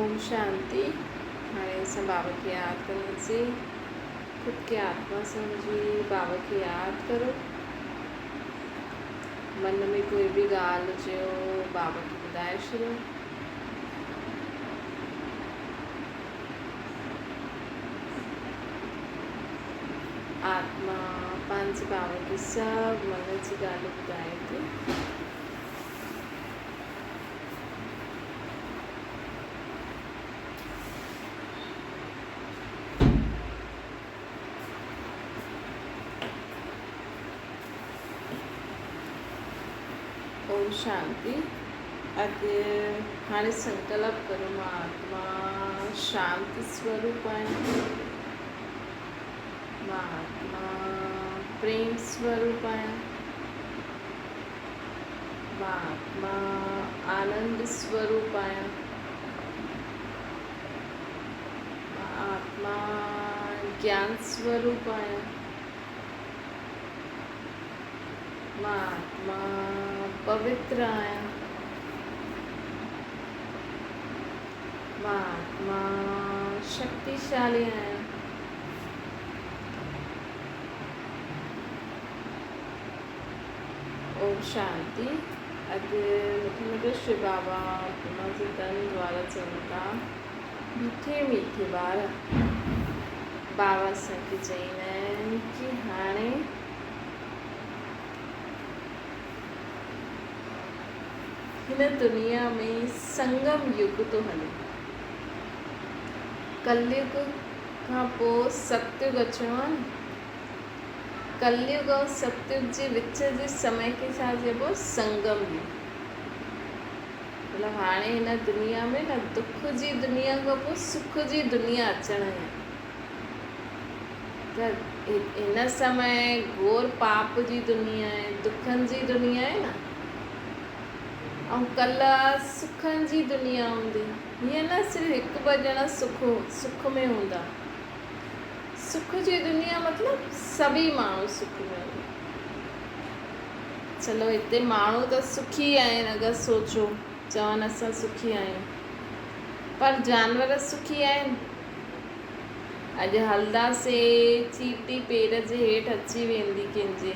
ओम शांति। हाणे असां बाबा खे यादि कंदासीं। ख़ुदि खे आत्मा सम्झी बाबा खे यादि करो। मन में कोई बि ॻाल्हि हुजेव बाबा खे ॿुधाए छॾियो। आत्मा पंहिंजे बाबा खे सभु मन जी ॻाल्हि ॿुधाए थी। ओम शांति। अॼु हाणे संकल्प करो, मां आत्मा शांति स्वरूप आहियां। मां आत्मा प्रेम स्वरूप आहियां। मां आत्मा आनंद स्वरूप आहियां। मां आत्मा ज्ञान स्वरूप आहियां। मां आत्मा पवित्र आहियां। मां आत्मा शक्तिशाली आहियां। ओम शांति। अॼु मूंखे शिव बाबा आत्मा जे तन द्वारा चवनि था, मीठे मीठे ॿार बाबा असांखे चईंदा आहिनि कि हाणे हिन दुनिया में संगम युग थो हले। कलयुग खां पोइ सतयुग अचिणो आहे। कलयुग और सतयुग जे विच जे समय खे छा चइबो आहे? संगम युग। मतिलबु हाणे हिन दुनिया में न दुख जी दुनिया खां पोइ सुख जी दुनिया अचण आहे। त हिन समय घोर पाप जी दुनिया आहे, दुखनि जी दुनिया आहे न, ऐं कल्ह सुखनि जी दुनिया हूंदी। हीअं न सिर्फ़ु हिकु ॿ ॼणा सुख में हूंदा। सुख जी दुनिया मतिलबु सभी माण्हू सुख में हूंदा। चलो हिते माण्हू त सुखी आहिनि, अगरि सोचो चवनि असां सुखी आहियूं, पर जानवर सुखी आहिनि? अॼु हलंदासीं चीटी पेर जे हेठि अची वेंदी कंहिंजे,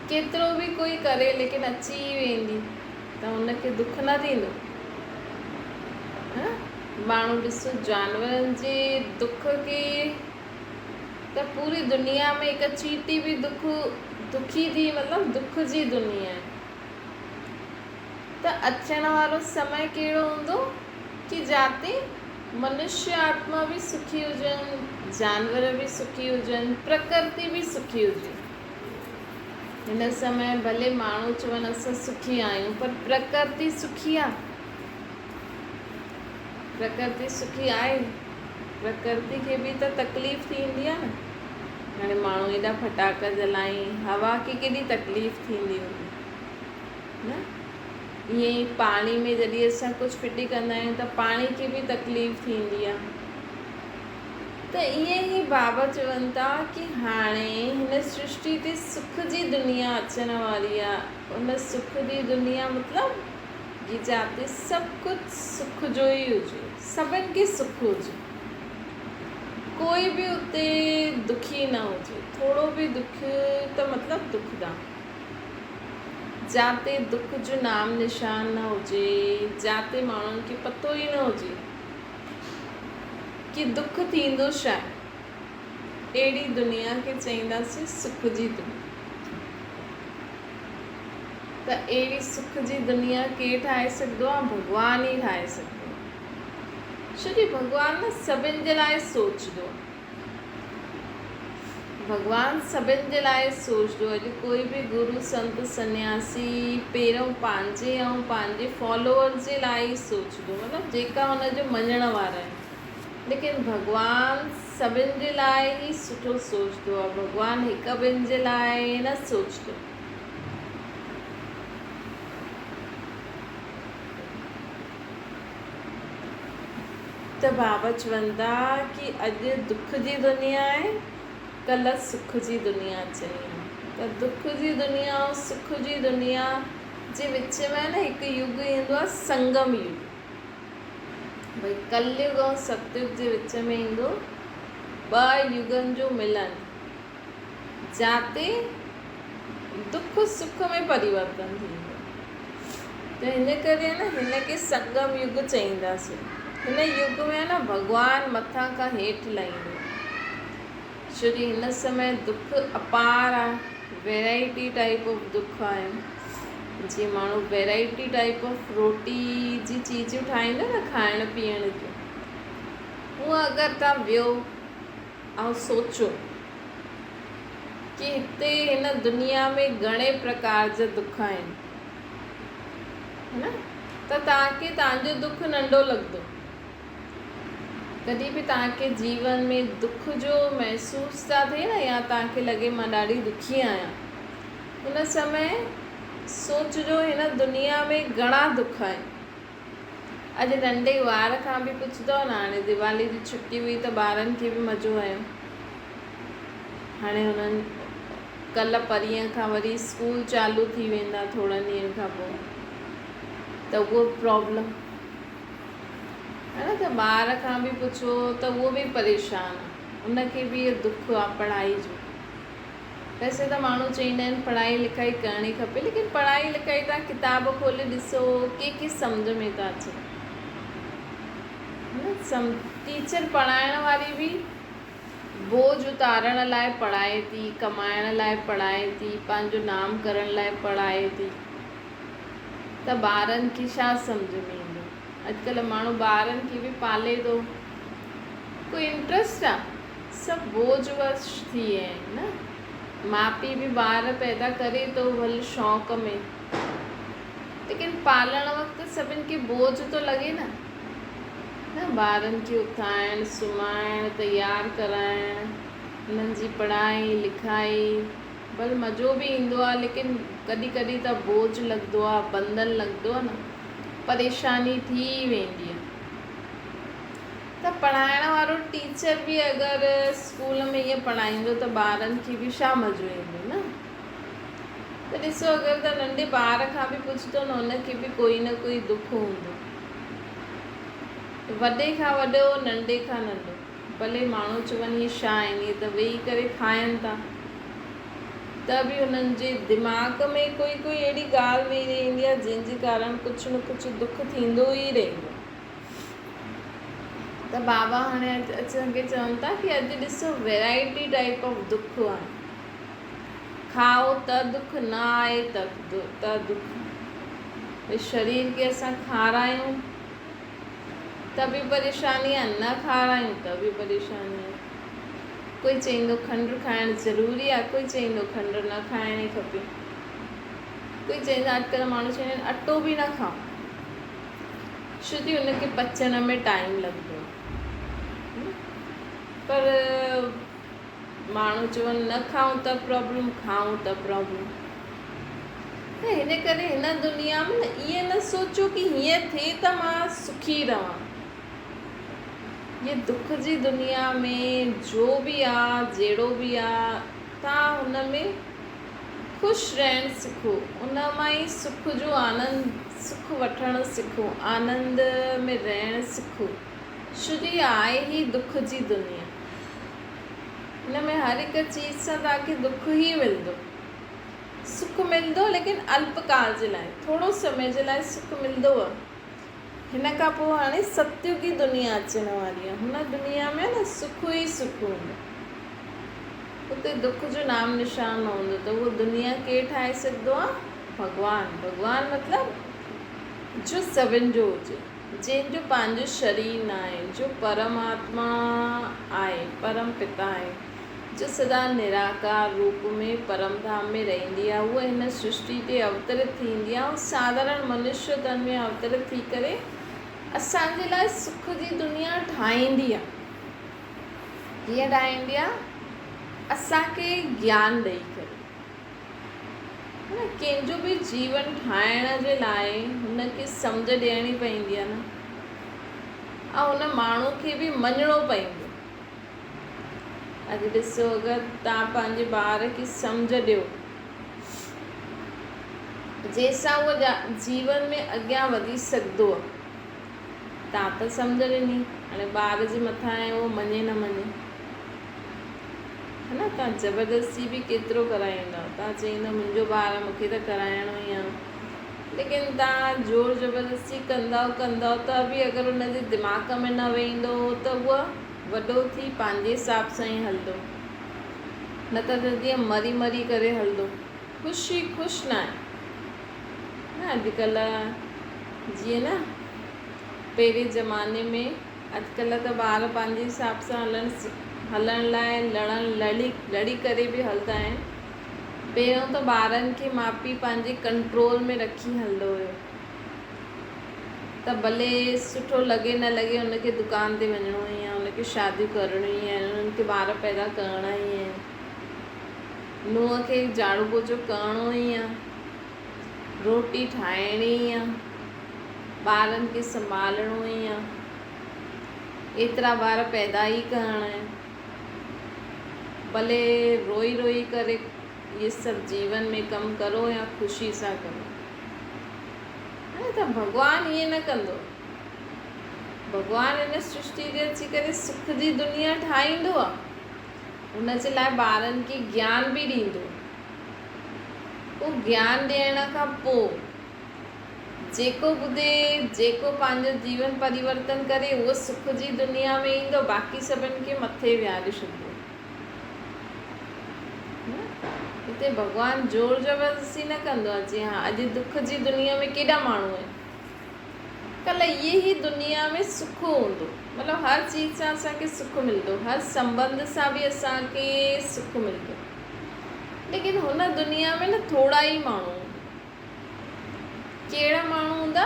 केतिरो बि कोई करे लेकिन अची वेंदी, त हुनखे दुख न थींदो? माण्हू ॾिसो जानवरनि जे दुख खे, त पूरी दुनिया में हिकु चीटी बि दुखी थी, मतिलबु दुख जी दुनिया आहे। त अचण वारो समय कहिड़ो हूंदो कि जाते मनुष्य आत्मा बि सुखी हुजनि, जानवर बि सुखी हुजनि, प्रकृति बि सुखी हुजे। हिन समय भले माण्हू चवनि असां सुखी आहियूं, पर प्रकृति सुखी आहे? प्रकृति सुखी आहे? प्रकृति खे बि त तकलीफ़ थींदी आहे न। हाणे माण्हू एॾा फटाका जलाईं, हवा खे केॾी तकलीफ़ थींदी हूंदी न। ईअं ई पाणी में जॾहिं असां कुझु फिटी कंदा आहियूं त पाणी खे बि तकलीफ़ थींदी आहे। त ईअं ई बाबा चवनि था कि हाणे हिन सृष्टि ते सुख जी दुनिया अचण वारी आहे। उन सुख जी दुनिया मतिलबु कि जाते सभु कुझु सुख जो ई हुजे, सभिनि खे सुख हुजे, कोई बि उते दुखी न हुजे। थोरो बि दुख त मतिलबु दुखदा, जाते दुख जो नाम निशान न हुजे, जाते माण्हुनि खे पतो ई न हुजे कि दुख थींदो छा आहे, अहिड़ी दुनिया खे चईंदासीं सुख जी दुनिया। त अहिड़ी सुख जी दुनिया केरु ठाहे सघंदो आहे? भॻवानु ई ठाहे सघंदो आहे। छो कि भॻवानु न सभिनि जे लाइ सोचंदो आहे। भॻवानु सभिनि जे लाइ सोचंदो। अॼु कोई बि गुरू संत सन्यासी पहिरियों पंहिंजे ऐं पंहिंजे फॉलोअर जे लाइ ई सोचंदो, मतिलबु जेका हुनजो मञण वारा आहिनि। लेकिन भॻवानु सभिनि जे लाइ ई सुठो सोचंदो आहे। भॻवानु हिकु ॿिनि जे लाइ न सोचंदो। त बाबा चवनि था कि अॼु दुख जी दुनिया आहे, कल्ह सुख जी दुनिया अचणी आहे। त दुख जी दुनिया ऐं सुख जी दुनिया जे विच में न हिकु युग ईंदो आहे, संगम युग। भई कलयुग ऐं सतयुग जे विच में ईंदो 2 युगनि जो मिलन, जाते दुख सुख में परिवर्तन थींदो। त हिन करे न हिनखे संगम युग चईंदासीं। हिन युग में न भॻवानु मथां खां हेठि लहींदो, छो जो हिन समय दुख अपार आहे, वैराइटी टाइप ऑफ दुख आहिनि। जीअं माण्हू वैराइटी टाइप ऑफ रोटी जी चीज़ूं ठाहींदो न खाइण पीअण जूं, उहा अगरि तव्हां वियो ऐं सोचो कि हिते हिन दुनिया में घणे प्रकार जा दुख आहिनि, है न, त तव्हांखे तव्हांजो दुख नंढो लॻंदो। कॾहिं बि तव्हांखे जीवन में दुख जो महसूस था थिए न, या तव्हांखे लॻे मां ॾाढी दुखी आहियां, हुन समय सोचिजो हिन दुनिया में घणा दुख आहिनि। अॼु नंढे ॿार खां बि पुछंदो न, हाणे दिवाली जी छुटी हुई त ॿारनि खे बि मज़ो आयो, हाणे हुननि कल्ह परीहं खां वरी स्कूल चालू थी वेंदा थोड़नि ॾींहंनि खां पोइ, त उहो प्रॉब्लम है न। त ॿार खां बि पुछो त उहो बि परेशान आहे, उनखे बि इहो दुख आहे पढ़ाई जो। वैसे त माण्हू चईंदा आहिनि पढ़ाई लिखाई करणी खपे, लेकिन पढ़ाई लिखाई तव्हां किताब खोले ॾिसो कंहिंखे सम्झ में था अचे। टीचर पढ़ाइण वारी बि बोझ उतारण लाइ पढ़ाए थी, कमाइण लाइ पढ़ाए थी, पंहिंजो नाम करण लाइ पढ़ाए थी, त ॿारनि खे छा सम्झ में ईंदो। अॼुकल्ह माण्हू ॿारनि खे बि पाले थो, कोई इंट्रस्ट आहे, सभु बोझ वश थी विया आहिनि न। माउ पीउ बि ॿार पैदा करे थो भले शौक़ में, लेकिन पालण वक़्तु सभिनि खे बोझ तो लॻे न ॿारनि खे उथाइण, सुम्हाइण, तयारु कराइण, उन्हनि जी पढ़ाई लिखाई, भले मज़ो बि ईंदो आहे, लेकिन कॾहिं कॾहिं त बोझ लॻंदो आहे, बंधन लॻंदो आहे न, परेशानी थी वेंदी आहे। त पढ़ाइण वारो टीचर बि अगरि स्कूल में ईअं पढ़ाईंदो त ॿारनि खे बि छा मज़ो ईंदो न। त ॾिसो, अगरि त नंढे ॿार खां बि पुछंदो न, हुनखे बि कोई न कोई दुख हूंदो, वॾे खां वॾो, नंढे खां नंढो। भले माण्हू चवनि इहे छा आहिनि, इहे त वेही करे खाइनि था, त बि हुननि जे दिमाग़ में कोई कोई अहिड़ी ॻाल्हि वेही रहंदी आहे जंहिंजे कारण कुझु न कुझु दुख थींदो ई रहंदो। त बाबा हाणे असांखे चवनि था कि अॼु ॾिसो वैराइटी टाइप ऑफ दुख आहे, खाओ त दुख, न आहे त दुख। भई शरीर खे असां खारायूं त बि परेशानी आहे, न खारायूं त बि परेशानी आहे। कोई चईंदो खंडु खाइणु ज़रूरी आहे, कोई चईंदो खंडु न खाइणी खपे, कोई चईंदा अॼुकल्ह माण्हू चवंदा आहिनि अटो बि न खाओ, छो जो हुनखे पचण में टाइम लॻंदो आहे। पर माण्हू चवनि न खाऊं त प्रॉब्लम, खाऊं त प्रॉब्लम। त हिन करे हिन दुनिया में न ईअं न सोचो कि हीअं थिए त मां सुखी रहां। ये दुख जी दुनिया में जो बि आहे, जहिड़ो बि आहे, तव्हां हुन में ख़ुशि रहणु सिखो, उन मां ई सुख जो आनंद, सुख वठणु सिखो, आनंद में रहणु सिखो, छो जो आहे ई दुख जी दुनिया। हिन में हर हिकु चीज़ सां तव्हांखे दुख ई मिलंदो। सुख मिलंदो, लेकिन अल्पकाल जे लाइ, थोरो समय जे लाइ सुख मिलंदो आहे। हिन खां पोइ हाणे सतयुगी दुनिया अचण वारी आहे, हुन दुनिया में न सुख ई सुख हूंदो, हुते दुख जो नाम निशान न हूंदो। त उहो दुनिया केरु ठाहे सघंदो आहे? भॻवानु। भॻवानु मतिलबु जो सभिनि जो हुजे, जंहिंजो पंहिंजो शरीर न आहे, जो परमात्मा आहे, परम पिता आहे, जो सदा निराकार रूप में परम धाम में रहंदी आहे। उहा हिन सृष्टि ते अवतरित थींदी आहे ऐं साधारण मनुष्य तन में अवतरित थी करे असांजे लाइ सुख जी दुनिया ठाहींदी आहे। कीअं ठाहींदी आहे? असांखे ज्ञान ॾेई करे। कंहिंजो बि जीवन ठाहिण जे लाइ हुनखे सम्झ ॾियणी पवंदी आहे न, ऐं हुन माण्हू खे बि मञिणो पवंदो। अॼु ॾिसो, अगरि तव्हां पंहिंजे ॿार खे सम्झ ॾियो जंहिंसां उहो जीवन में अॻियां वधी सघंदो आहे, तव्हां त सम्झ ॾिनी, हाणे ॿार जे मथां आहे उहो मञे न मञे, है न। तव्हां ज़बरदस्ती बि केतिरो कराईंदव, तव्हां चईंदव मुंहिंजो ॿार आहे मूंखे त कराइणो ई आहे, लेकिन तव्हां ज़ोर ज़बरदस्ती कंदव त बि अगरि हुन जे दिमाग़ में न वेंदो त उहो वॾो थी पंहिंजे हिसाब सां ई हलंदो, न त जीअं मरी मरी करे हलंदो, ख़ुशि न आहे न। अॼुकल्ह जीअं न पहिरें ज़माने में, अॼुकल्ह त ॿार पंहिंजे हिसाब सां हलण लाइ लड़ी करे बि हलंदा आहिनि। पहिरियों त ॿारनि खे माउ पीउ पंहिंजे कंट्रोल में रखी हलंदो हुयो, त भले सुठो लॻे न लॻे हुनखे दुकान ते वञिणो ई आहे, हुनखे शादियूं करिणी ई आहिनि, हुननि खे ॿार पैदा करणा ई आहिनि, नुंहं खे झाड़ू पोछो करिणो ई आहे, रोटी ठाहिणी आहे, ॿारनि खे संभालणो ई आहे, एतिरा ॿार पैदा ई करणा आहिनि, भले रोई रोई करे इहे सभु जीवन में कमु करो या ख़ुशी सां करो। त भॻवानु ईअं न कंदो, भॻवानु हिन सृष्टि ते अची करे सुख जी दुनिया ठाहींदो आहे, हुन जे लाइ ॿारनि खे ज्ञान बि ॾींदो, पोइ ज्ञान ॾियण खां पोइ जेको ॿुधे, जेको पंहिंजो जीवन परिवर्तन करे उहो सुख जी दुनिया में ईंदो, बाक़ी सभिनि खे मथे विहारे छॾींदो। हिते भॻवानु ज़ोर ज़बरदस्ती न कंदो आहे। जी हा, अॼु दुख जी दुनिया में केॾा माण्हू आहिनि, कल्ह इहे ई दुनिया में सुख हूंदो, मतिलबु हर चीज़ सां असांखे सुख मिलंदो, हर संबंध सां बि असांखे सुख मिलंदो, लेकिन हुन दुनिया में न थोरा ई माण्हू, कहिड़ा माण्हू हूंदा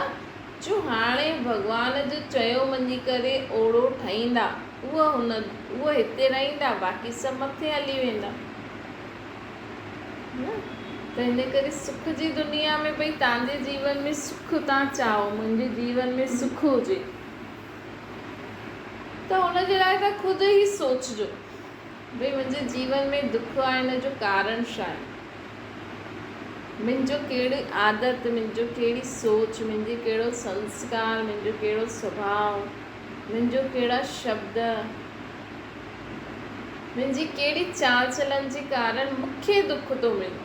जो हाणे भॻवान जो चयो मञी करे ओड़ो ठाहींदा, उहो हिते रहंदा, बाक़ी सभु मथे हली वेंदा। त हिन करे सुख जी दुनिया में भई तव्हांजे जीवन में सुख तव्हां चाहो, मुंहिंजे जीवन में सुख हुजे, त हुनजे लाइ तव्हां ख़ुदि ई सोचिजो भई मुंहिंजे जीवन में दुख आहे, हिन जो कारण छा आहे, मुंहिंजो कहिड़ी आदत, मुंहिंजो कहिड़ी सोच, मुंहिंजो कहिड़ो संस्कार, मुंहिंजो कहिड़ो स्वभाव, मुंहिंजो कहिड़ा शब्द, मुंहिंजी कहिड़ी चाल चलन जे कारण मूंखे दुख थो मिले।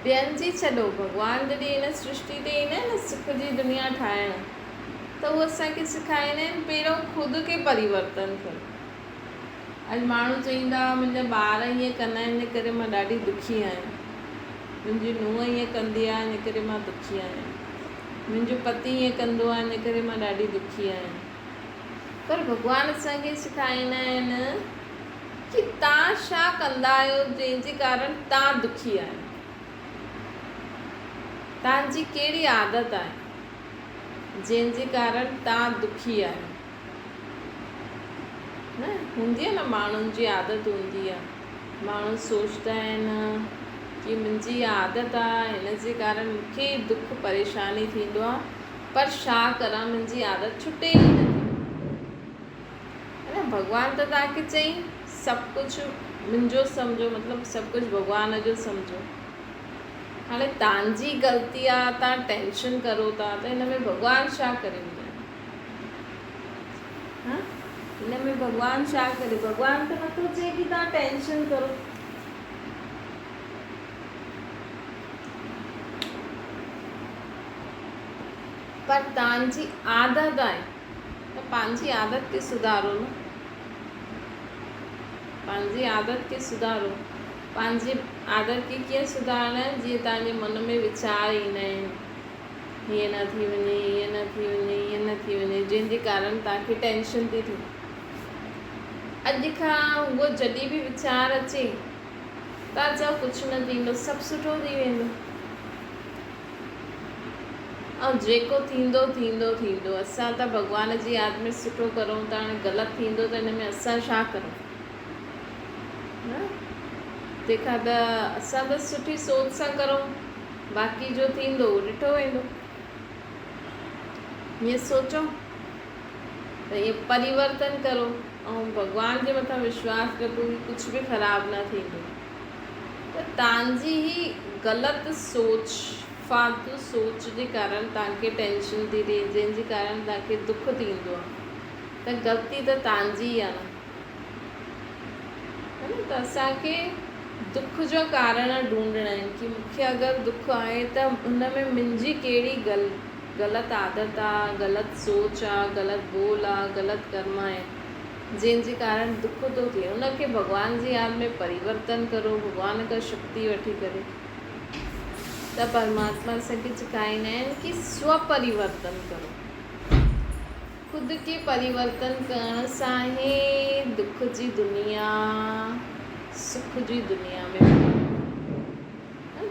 ॿियनि जी छॾो, भॻवानु जॾहिं हिन सृष्टि ते ईंदा आहिनि न सुख जी दुनिया ठाहिण, त उहे असांखे सेखारींदा आहिनि पहिरियों ख़ुदि खे परिवर्तन करो। अॼु माण्हू चईंदा मुंहिंजा ॿार ईअं कंदा आहिनि इन करे मां ॾाढी दुखी आहियां, मुंहिंजी नुंहुं ईअं कंदी आहे इन करे मां दुखी आहियां, मुंहिंजो पति ईअं कंदो आहे इन करे मां ॾाढी दुखी आहियां। पर भॻवानु असांखे सेखारींदा आहिनि कि तव्हां छा कंदा आहियो जंहिंजे कारण तव्हां दुखी आहियो, तव्हांजी कहिड़ी आदत आहे जंहिंजे कारण तव्हां दुखी आहियो। न हूंदी आहे न, माण्हुनि जी आदत हूंदी आहे, माण्हू सोचंदा आहिनि कि मुंहिंजी आदत आहे हिन जे कारण मूंखे दुख परेशानी थींदो आहे, पर छा करा मुंहिंजी आदत छुटे ई नथी। है न, भॻवानु त तव्हांखे चई सभु कुझु मुंहिंजो सम्झो, मतिलबु सभु कुझु भॻवान जो सम्झो। हाणे तव्हांजी ग़लती आहे, तव्हां टेंशन करो था, त हिन में भॻवानु छा करे ॿुधायो? हा, हिन में भॻवानु छा करे? भॻवानु त नथो चए कि तव्हां टेंशन करो। पर तव्हांजी आदत आहे त पंहिंजी आदत खे सुधारो न, पंहिंजी आदत खे सुधारो। पंहिंजी आदत खे कीअं सुधारणा आहिनि? जीअं तव्हांजे मन में वीचार ईंदा आहिनि, हीअं न थी वञे, हीअं न थी वञे, हीअं न थी वञे, जंहिंजे कारण तव्हांखे टेंशन थी थिए। अॼु खां उहो जॾहिं बि वीचार अचे तव्हां चओ कुझु न थींदो, सभु सुठो थी वेंदो, ऐं जेको थींदो थींदो थींदो। असां त भॻवान जी यादि में सुठो करूं था, हाणे ग़लति थींदो त हिन में असां छा करूं? तंहिंखां त असां त सुठी सोच सां करूं, बाक़ी जो थींदो उहो ॾिठो वेंदो। हीअं सोचो त ईअं परिवर्तन करो ऐं भॻवान जे मथां विश्वास रखो कि कुझु बि ख़राबु न थींदो। त तव्हांजी ही ग़लति सोच फालतू सोच जे कारण तव्हांखे टेंशन थी थिए, जंहिंजे कारण तव्हांखे दुख थींदो आहे, त ग़लती त तव्हांजी आहे न, है न। त असांखे दुख जो कारण ढूंढणा आहिनि कि मूंखे अगरि दुख आहे त हुन में मुंहिंजी कहिड़ी ग़लति आदत आहे, ग़लति सोच आहे, ग़लति ॿोल आहे, ग़लति कर्म आहे, जंहिंजे कारण दुख थो थिए। उनखे भॻवान जी यादि में परिवर्तन करो, भॻवान खां शक्ति वठी करे। त परमात्मा असांखे सेखारींदा आहिनि कि स्वपरिवर्तन करो। ख़ुदि खे परिवर्तन करण सां ई दुख जी दुनिया सुख जी दुनिया में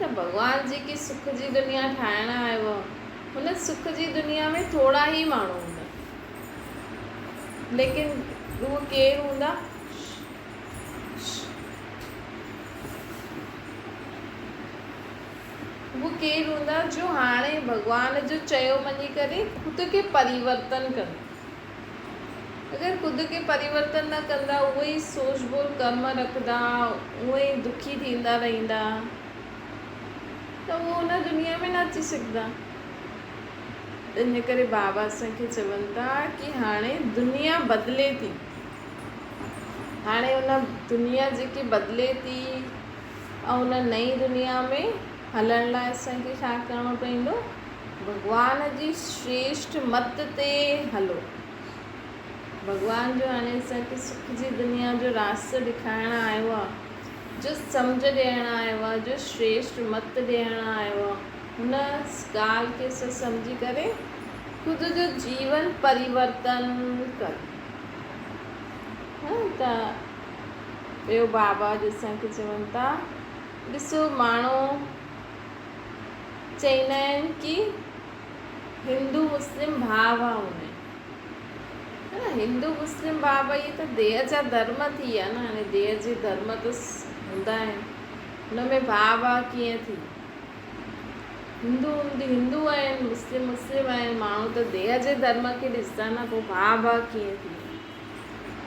त भॻवान जेकी सुख जी दुनिया ठाहिणु आयो आहे, हुन सुख जी दुनिया में थोरा ई माण्हू हूंदा, लेकिन उहो केरु हूंदा? वो केरु हूंदा जो हाणे भॻवान जो चयो मञी करे ख़ुदि खे परिवर्तन कंदा। अगरि ख़ुदि खे परिवर्तन न कंदा, उहो ई सोच बोल कर्म रखंदा, उहो ई दुखी थींदा रहंदा, त उहो हुन दुनिया में न अची सघंदा। इन करे बाबा असांखे चवनि था कि हाणे दुनिया बदिले थी, हाणे हुन दुनिया जेकी बदिले थी ऐं हुन नई दुनिया में हलण लाइ असांखे छा करिणो पवंदो? भॻवान जी श्रेष्ठ मत ते हलो। भॻवान जो हाणे असांखे सुख जी दुनिया जो रास्तो ॾेखारणु आयो आहे, जो सम्झ ॾियणु आयो आहे, जो श्रेष्ठ मत ॾियणु आयो आहे, हुन ॻाल्हि खे असां सम्झी करे ख़ुदि जो जीवन परिवर्तन कर। त ॿियो बाबा जो असांखे चवनि था, ॾिसो माण्हू चवंदा आहिनि कि हिंदू मुस्लिम भाउ भाउ हूंदा आहिनि, है न। हिंदू मुस्लिम भाउ भाउ इहे त देह जा धर्म थी विया न। हाणे देह जे धर्म त हूंदा आहिनि, हुन में भाउ भाउ कीअं थी? हिंदू आहिनि, मुस्लिम आहिनि, माण्हू त देह जे धर्म खे ॾिसंदा न, पोइ भाउ भाउ कीअं थी?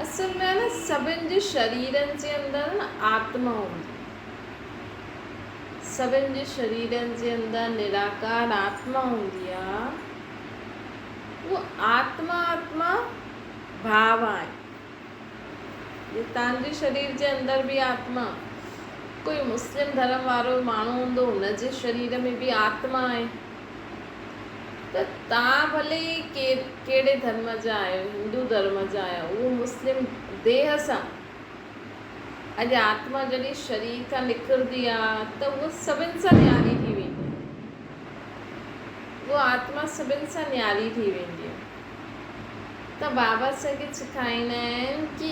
असल में न सभिनि जे शरीरनि जे अंदरि न आत्मा हूंदी, सभिनि जे शरीरनि जे अंदरि निराकार आत्मा हूंदी आहे। उहो आत्मा भाव आहे। ये तव्हांजे शरीर जे अंदरि बि आत्मा, कोई मुस्लिम धर्म वारो माण्हू हूंदो, हुनजे शरीर में बि आत्मा आहे। त तव्हां भले कहिड़े धर्म जा आहियो, हिंदू धर्म जा आहियो, उहो मुस्लिम देह सां, अॼु आत्मा जॾहिं शरीर खां निकिरंदी आहे त उहो सभिनि सां न्यारी थी वेंदी आहे, उहो आत्मा सभिनि सां न्यारी थी वेंदी आहे। त बाबा असांखे सेखारींदा आहिनि कि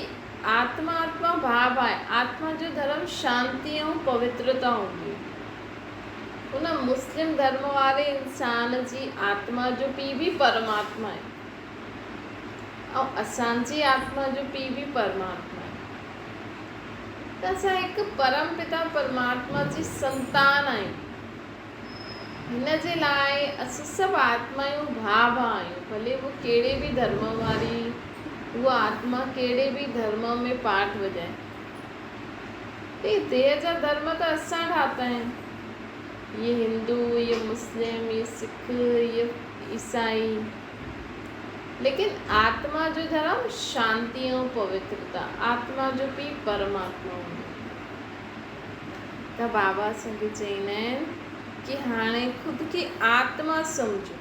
आत्मा भाव आहे। आत्मा जो धर्म शांती ऐं पवित्रता हूंदी आहे। उन मुस्लिम धर्म वारे इंसान जी आत्मा जो पीउ बि परमात्मा आहे, ऐं असांजी आत्मा जो पीउ बि परमात्मा आहे। त असां हिकु परम पिता परमात्मा जी संतान आहियूं। हिन जे लाइ असां सभु आत्मायूं भाउ भाउ आहियूं, भले उहो कहिड़े बि धर्म वारी, उहा आत्मा कहिड़े बि धर्म में पाठ वॼाए। इहे देह जा धर्म त असां ठाता आहिनि, ये हिंदू, ये मुस्लिम, ये सिख, ये ईसाई, लेकिन आत्मा जो धर्म शांति ऐं पवित्रता, आत्मा जो पीउ परमात्मा हूंदो। त बाबा असांखे चवंदा आहिनि कि हाणे ख़ुदि खे आत्मा सम्झो।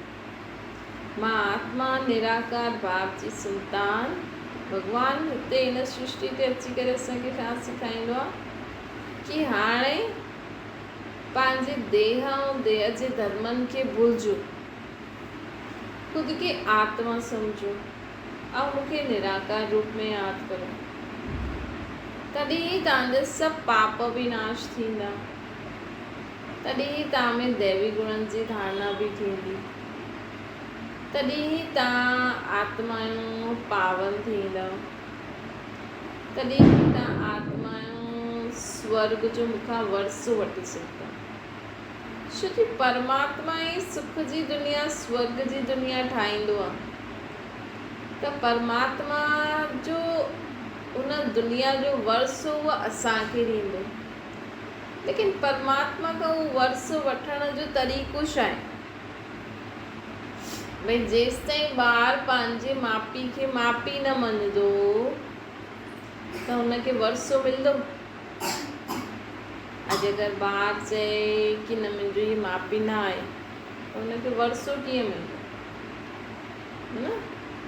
मां आत्मा निराकार बाप जी संतान। भॻवानु हिते हिन सृष्टि ते अची करे असांखे छा सेखारींदो आहे कि हाणे पंहिंजे देह ऐं देह जे धर्मनि खे भुलिजो, ख़ुदि खे आत्मा सम्झो ऐं मूंखे निराकार रूप में यादि करो। तॾहिं ई तव्हांजा सभु पाप बि नाश थींदा, तॾहिं ई तव्हां में दैवी गुणनि जी धारणा बि थींदी, तॾहिं ई तव्हां आत्मायूं पावन थींदा, तॾहिं ई तव्हां आत्मायूं स्वर्ग जो मूंखां वरसो वठी सघंदा। छो कि परमात्मा ई सुख जी दुनिया स्वर्ग जी दुनिया ठाहींदो आहे। त परमात्मा जो उन दुनिया जो वरसो उहो असांखे ॾींदो। लेकिन परमात्मा का वो वर्स वठण जो तरीक़ो छा आहे? भई जेसि ताईं ॿार पंहिंजे माउ पीउ खे माउ पीउ न मञंदो त हुनखे वरसो मिलंदो। अॼु अगरि ॿार चए कि न मुंहिंजो ही माउ पीउ न आहे त हुनखे वरसो कीअं मिलंदो, है न?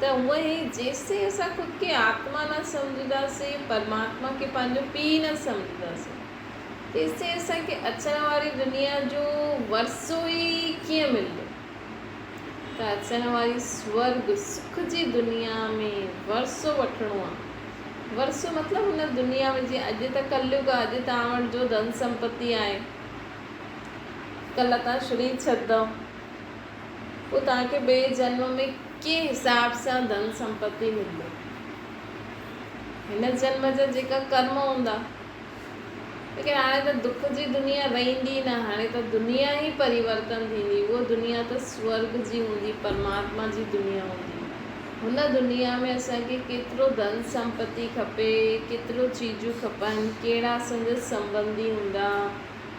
त उअं ई जेसि ताईं असां ख़ुदि खे आत्मा न सम्झंदासीं, परमात्मा खे पंहिंजो पीउ न सम्झंदासीं, तेसि ताईं असांखे अचण वारी दुनिया जो वरसो ई कीअं मिलंदो? त अचण वारी स्वर्ग सुख जी दुनिया में वरसो वठिणो आहे। वरसो मतिलबु हुन दुनिया में, जीअं अॼु त कलयुग आहे, अॼु तव्हां वटि जो धन संपत्ति आहे, कल्ह तव्हां शरीर छॾंदव, पोइ तव्हांखे ॿिए जन्म में कंहिं हिसाब सां धन संपत्ति मिलंदो। हिन जन्म जा जेका कर्म हूंदा, लेकिन हाणे त दुख जी दुनिया रहंदी न, हाणे त दुनिया ई परिवर्तन थींदी। उहा दुनिया त स्वर्ग जी हूंदी, परमात्मा जी दुनिया हूंदी। हुन दुनिया में असांखे केतिरो धन संपत्ति खपे, केतिरो चीजूं खपनि, कहिड़ा असांजा संबंधी हूंदा,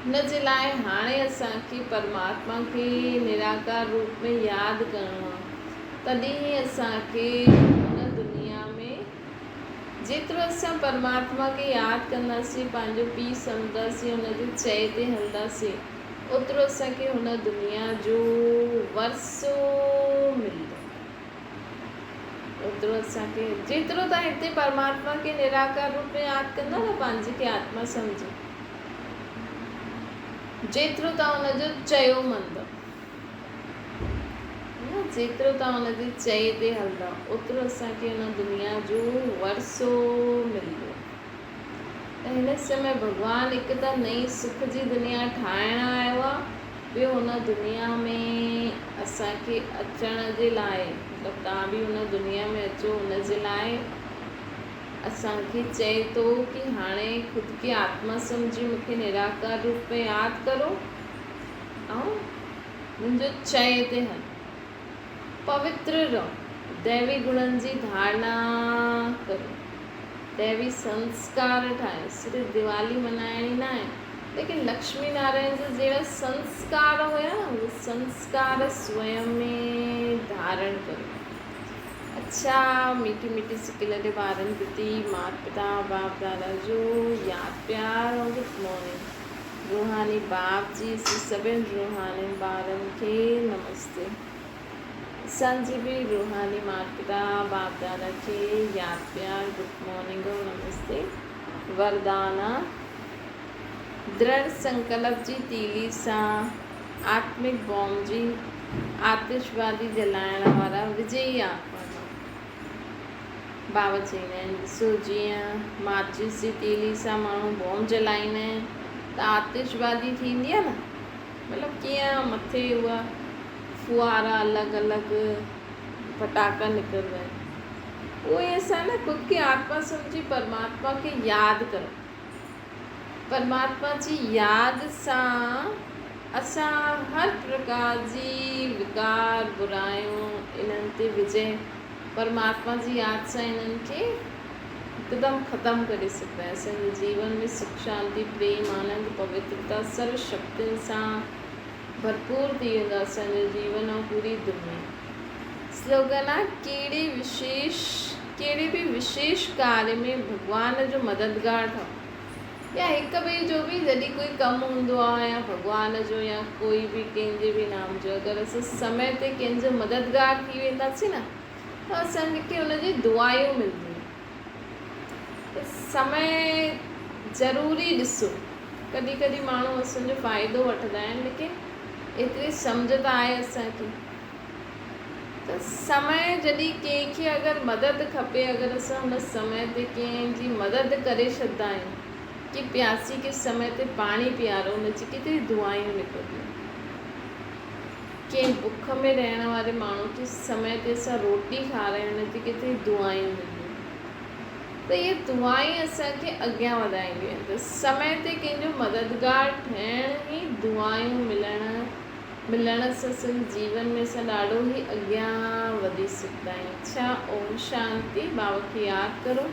हुन जे लाइ हाणे असांखे परमात्मा खे निराकार रूप में यादि करिणो आहे। तॾहिं असांखे हुन दुनिया में जेतिरो असां परमात्मा खे यादि कंदासीं, पंहिंजो पीउ सम्झंदासीं, हुनजे चए ते हलंदासीं, ओतिरो असांखे हुन दुनिया जो वरसो मिलंदो। ओतिरो असांखे, जेतिरो तव्हां हिते परमात्मा खे निराकार रूप में यादि कंदा न, पंहिंजे खे आत्मा सम्झी, जेतिरो तव्हां हुनजो चयो मञंदव, जेतिरो तव्हां हुनजे चए ते हलंदा, ओतिरो असांखे हुन दुनिया जो वरसो मिलंदो। त हिन समय भॻवानु हिकु त नई सुख जी दुनिया ठाहिण आयो आहे, ॿियो हुन दुनिया में असांखे अचण जे लाइ, मतिलबु तव्हां बि हुन दुनिया में अचो, हुन जे लाइ असांखे चए थो कि हाणे ख़ुदि खे आत्मा सम्झी मूंखे निराकार रूप में यादि करो ऐं मुंहिंजो चए ते हल, पवित्र रहो, दैवी गुणनि जी धारणा करो, दैवी संस्कार ठाहियो। सिर्फ़ु दिवाली मल्हाइणी न आहे, लेकिन लक्ष्मी नारायण जा जहिड़ा संस्कार हुया न, उहे संस्कार स्वयं में धारण करो। अच्छा, मीठी मीठी सिकिलरे ॿारनि प्रति माता पिता बाप दादा जो यादि प्यार ऐं गुड मॉर्निंग। रूहानी बाप जी सभिनि रूहानी ॿारनि खे नमस्ते। असांजी बि रूहानी माता पिता बाप दादा खे यादि प्यार गुड मॉर्निंग और नमस्ते। वरदाना, दृढ़ संकल्प जी तीली सां आत्मिक बॉम्ब जी आतिशबाज़ी जलाइण वारा विजयी आत्मा। बाबा चवंदा आहिनि, ॾिसो जीअं माचिस जी तीली सां माण्हू बॉम्ब जलाईंदा आहिनि त आतिशबाज़ी थींदी आहे न, मतिलबु कीअं मथे उहा फुआरा अलॻि अलॻि फटाका निकिरंदा आहिनि। उहे असां न ख़ुदि खे आत्मा सम्झी परमात्मा खे यादि करो। परमात्मा जी यादि सां असां हर प्रकार जी विकार बुरायूं इन्हनि ते विजय, परमात्मा जी यादि सां इन्हनि खे हिकदमि ख़तमु करे सघंदा आहियूं। असांजे जीवन में सुख शांति प्रेम आनंद पवित्रता सर्व शक्तियुनि सां भरपूर थी वेंदो असांजो जीवन ऐं पूरी दुनिया। स्लोगन आहे, कहिड़े बि विशेष कार्य में भॻवान जो मददगार ठहो, या हिक ॿिए जो बि जॾहिं कोई कमु हूंदो आहे या भॻवान जो या कोई बि कंहिंजे बि नाम जो, अगरि असां समय ते कंहिंजो मददगार थी वेंदासीं न त असांखे हुनजी दुआयूं मिलंदियूं। त समय ज़रूरी ॾिसो, कॾहिं कॾहिं माण्हू असांजो फ़ाइदो वठंदा आहिनि, लेकिन एतिरी सम्झ त आहे असांखे त समय जॾहिं कंहिंखे अगरि मदद खपे, अगरि असां हुन समय ते कंहिंजी मदद करे छॾंदा आहियूं कि प्यासी खे समय ते पाणी पीआरो, हुनजी केतिरी दुआयूं निकिरंदियूं। कंहिं बुख में रहण वारे माण्हू खे समय ते असां रोटी खारायूं, हुनजी केतिरी दुआयूं मिलंदियूं। त इहे दुआयूं असांखे अॻियां वधाईंदियूं आहिनि। त समय ते कंहिंजो मददगार ठहिण ई दुआयूं मिलण सां असांजे जीवन में असां ॾाढो ई अॻियां वधी सघंदा आहियूं। अच्छा, ओम शांति। बाबा खे यादि करो।